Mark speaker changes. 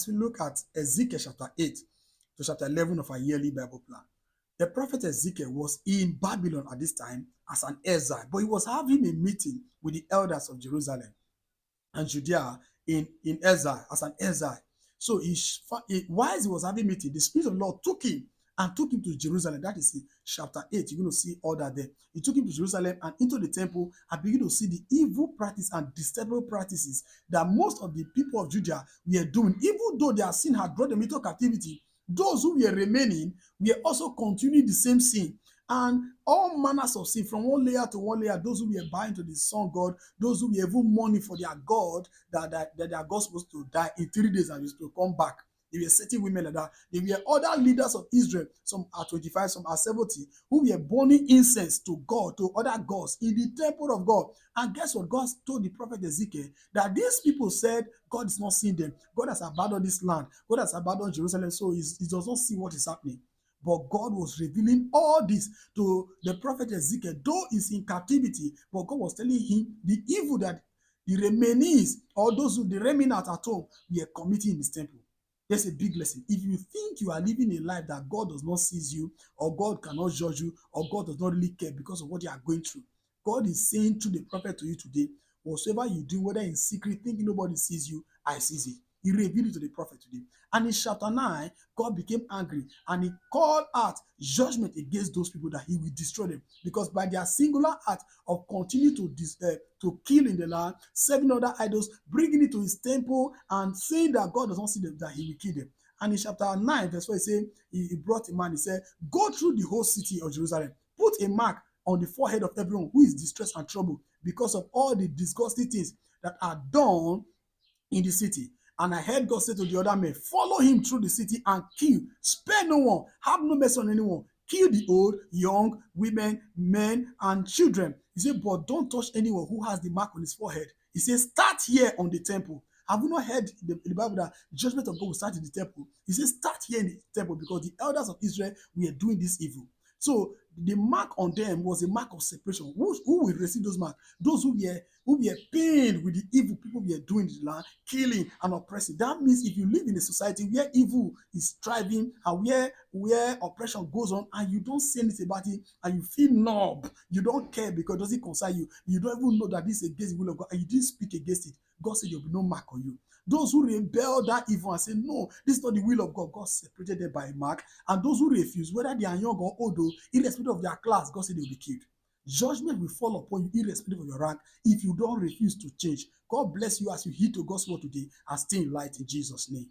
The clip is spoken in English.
Speaker 1: we look at Ezekiel chapter 8 to chapter 11 of our yearly Bible plan, the prophet Ezekiel was in Babylon at this time as an exile, but he was having a meeting with the elders of Jerusalem and Judea in exile, as an exile. So whilst he was having meeting, the Spirit of the Lord took him and took him to Jerusalem. That is in chapter 8. You're going to see all that there. He took him to Jerusalem and into the temple and began to see the evil practice and detestable practices that most of the people of Judah were doing. Even though their sin had brought them into captivity, those who were remaining were also continuing the same sin. And all manners of sin, from one layer to one layer, those who were buying to the sun god, those who were even mourning for their god, that their god was supposed to die in 3 days and was to come back. There were certain women like that. There were other leaders of Israel, some are 25, some are 70, who were burning incense to God, to other gods in the temple of God. And guess what? God told the prophet Ezekiel that these people said God is not seeing them. God has abandoned this land. God has abandoned Jerusalem, so he does not see what is happening. But God was revealing all this to the prophet Ezekiel, though he's in captivity, but God was telling him the evil that the remainees, or those who the remnant at home, were committing in his temple. There's a big lesson. If you think you are living a life that God does not see you, or God cannot judge you, or God does not really care because of what you are going through, God is saying to the prophet to you today, whatsoever you do, whether in secret, thinking nobody sees you, I see it. He revealed it to the prophet today. And in chapter 9, God became angry and he called out judgment against those people that he will destroy them. Because by their singular act of continuing to kill in the land, serving other idols, bringing it to his temple and saying that God does not see them, that he will kill them. And in chapter 9, verse 4, he said, he brought a man, he said, go through the whole city of Jerusalem, put a mark on the forehead of everyone who is distressed and troubled because of all the disgusting things that are done in the city. And I heard God say to the other men, follow him through the city and kill. Spare no one. Have no mercy on anyone. Kill the old, young, women, men, and children. He said, but don't touch anyone who has the mark on his forehead. He says, start here on the temple. Have you not heard in the Bible that judgment of God will start in the temple? He says, start here in the temple because the elders of Israel were doing this evil. So the mark on them was a mark of separation. Who will receive those marks? Those who were pained with the evil people were doing in the land, killing and oppressing. That means if you live in a society where evil is thriving and where oppression goes on and you don't say anything about it and you feel numb, you don't care because it doesn't concern you, you don't even know that this is against the will of God and you didn't speak against it, God said there will be no mark on you. Those who rebel that evil and say, no, this is not the will of God, God separated them by a mark. And those who refuse, whether they are young or old, irrespective of their class, God said they will be killed. Judgment will fall upon you irrespective of your rank if you don't refuse to change. God bless you as you heed to God's word today and stay in light in Jesus' name.